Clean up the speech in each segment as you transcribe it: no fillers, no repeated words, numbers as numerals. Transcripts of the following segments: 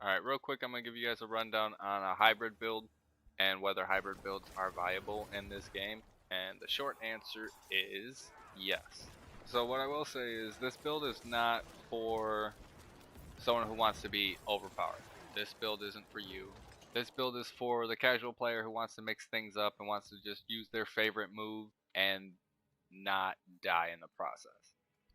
Alright, real quick, I'm going to give you guys a rundown on a hybrid build and whether hybrid builds are viable in this game. And the short answer is yes. So what I will say is this build is not for someone who wants to be overpowered. This build isn't for you. This build is for the casual player who wants to mix things up and wants to just use their favorite move and not die in the process.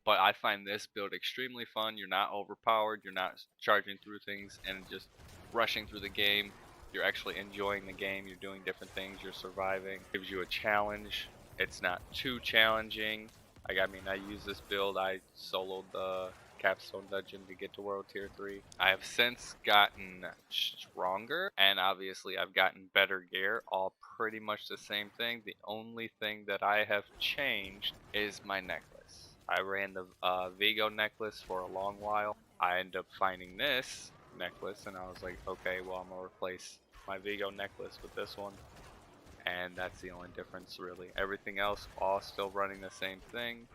But I find this build extremely fun. You're not overpowered, you're not charging through things and just rushing through the game. You're actually enjoying the game, you're doing different things, you're surviving. It gives you a challenge. It's not too challenging. I use this build, I soloed the Capstone Dungeon to get to World Tier 3. I have since gotten stronger, and obviously I've gotten better gear, all pretty much the same thing. The only thing that I have changed is my necklace. I ran the Vigo necklace for a long while. I ended up finding this necklace, and I was like, okay, well, I'm going to replace my Vigo necklace with this one. And that's the only difference, really. Everything else, all still running the same thing.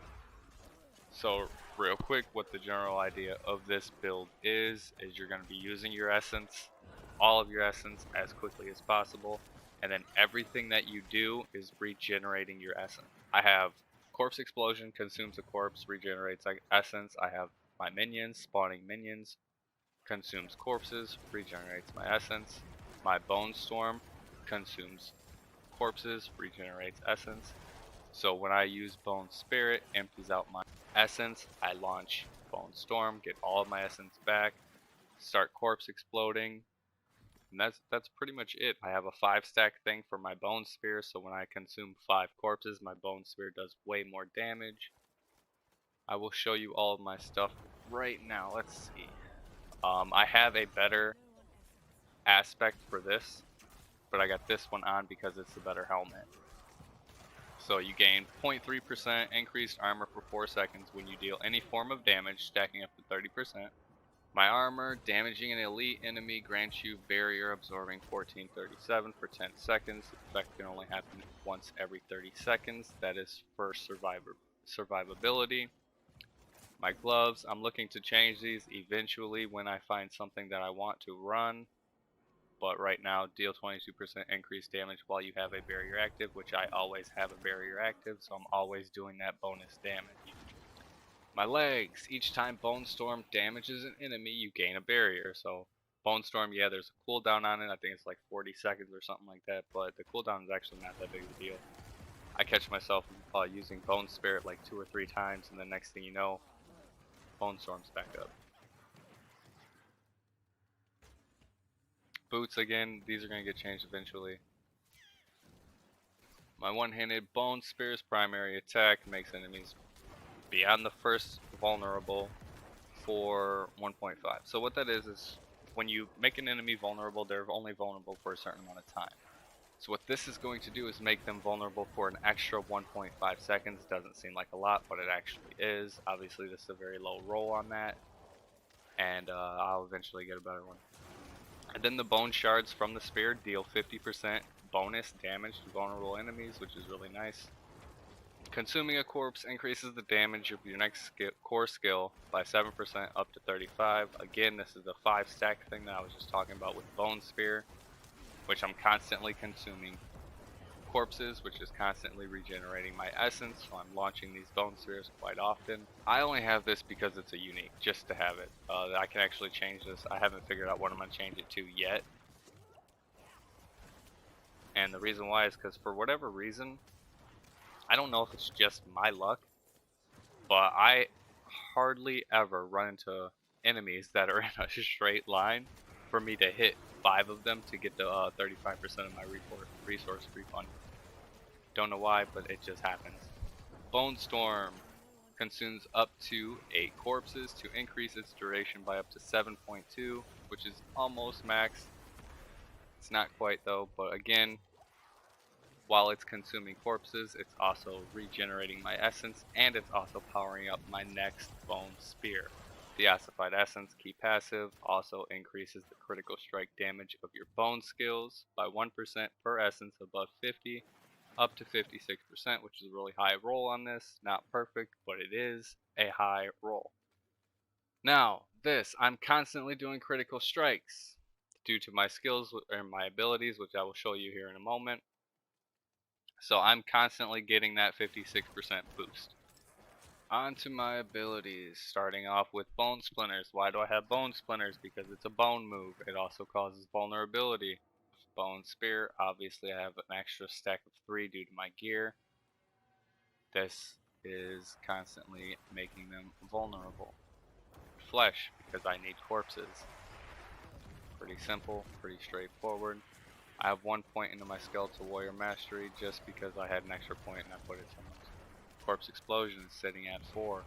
So real quick, what the general idea of this build is you're going to be using your essence, all of your essence as quickly as possible, and then everything that you do is regenerating your essence. I have corpse explosion, consumes a corpse, regenerates essence. I have my minions, spawning minions, consumes corpses, regenerates my essence. My bone storm consumes corpses, regenerates essence. So when I use Bone Spirit, empties out my essence, I launch Bone Storm, get all of my essence back, start corpse exploding, and that's pretty much it. I have a 5-stack thing for my Bone Spear, so when I consume 5 corpses, my Bone Spear does way more damage. I will show you all of my stuff right now. Let's see. I have a better aspect for this, but I got this one on because it's the better helmet. So you gain 0.3% increased armor for 4 seconds when you deal any form of damage, stacking up to 30%. My armor, damaging an elite enemy, grants you barrier absorbing 1437 for 10 seconds. The effect can only happen once every 30 seconds. That is for survivability. My gloves, I'm looking to change these eventually when I find something that I want to run. But right now, deal 22% increased damage while you have a barrier active, which I always have a barrier active, so I'm always doing that bonus damage. My legs, each time Bone Storm damages an enemy, you gain a barrier. So Bone Storm, yeah, there's a cooldown on it. I think it's like 40 seconds or something like that, but the cooldown is actually not that big of a deal. I catch myself using Bone Spirit like 2 or 3 times, and the next thing you know, Bone Storm's back up. Boots again, these are going to get changed eventually. My one-handed Bone Spear's primary attack makes enemies beyond the first vulnerable for 1.5. So what that is when you make an enemy vulnerable, they're only vulnerable for a certain amount of time. So what this is going to do is make them vulnerable for an extra 1.5 seconds. Doesn't seem like a lot, but it actually is. Obviously, this is a very low roll on that, and I'll eventually get a better one. And then the bone shards from the spear deal 50% bonus damage to vulnerable enemies, which is really nice. Consuming a corpse increases the damage of your next core skill by 7% up to 35. Again, this is the 5-stack thing that I was just talking about with Bone Spear, which I'm constantly consuming corpses, which is constantly regenerating my essence, so I'm launching these Bone Spears quite often. I only have this because it's a unique, just to have it. I can actually change this. I haven't figured out what I'm going to change it to yet. And the reason why is because for whatever reason, I don't know if it's just my luck, but I hardly ever run into enemies that are in a straight line for me to hit 5 of them to get the 35% of my resource refund. Don't know why, but it just happens. Bone Storm consumes up to 8 corpses to increase its duration by up to 7.2, which is almost max. It's not quite though, but again, while it's consuming corpses, it's also regenerating my essence, and it's also powering up my next Bone Spear. The Ossified Essence key passive also increases the critical strike damage of your bone skills by 1% per essence above 50, up to 56%, which is a really high roll on this. Not perfect, but it is a high roll. Now, this, I'm constantly doing critical strikes due to my skills and my abilities, which I will show you here in a moment. So I'm constantly getting that 56% boost. On to my abilities, starting off with Bone Splinters. Why do I have Bone Splinters? Because it's a bone move. It also causes vulnerability. Bone Spear, obviously I have an extra stack of 3 due to my gear. This is constantly making them vulnerable. Flesh, because I need corpses. Pretty simple, pretty straightforward. I have 1 point into my Skeletal Warrior Mastery just because I had an extra point and I put it somewhere. Corpse Explosion is sitting at 4.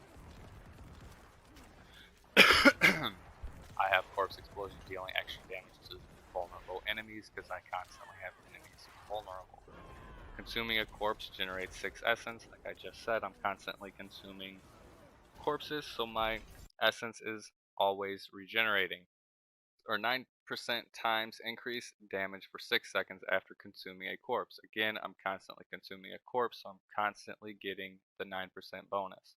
I have Corpse Explosion dealing extra damage to vulnerable enemies because I constantly have enemies vulnerable. Consuming a corpse generates 6 essence. Like I just said, I'm constantly consuming corpses, so my essence is always regenerating. Or 9% times increase damage for 6 seconds after consuming a corpse. Again, I'm constantly consuming a corpse, so I'm constantly getting the 9% bonus.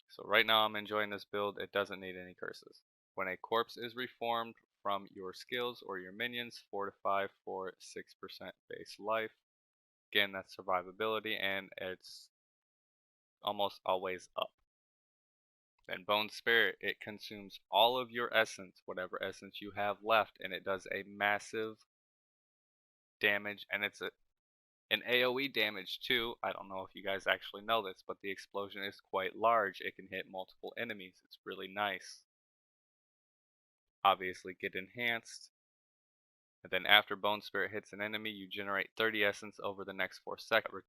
So right now I'm enjoying this build. It doesn't need any curses. When a corpse is reformed from your skills or your minions, fortify for 6% base life. Again, that's survivability, and it's almost always up. Then Bone Spirit, it consumes all of your essence, whatever essence you have left, and it does a massive damage, and it's an AoE damage too. I don't know if you guys actually know this, but the explosion is quite large. It can hit multiple enemies. It's really nice. Obviously get enhanced. And then after Bone Spirit hits an enemy, you generate 30 essence over the next 4 seconds.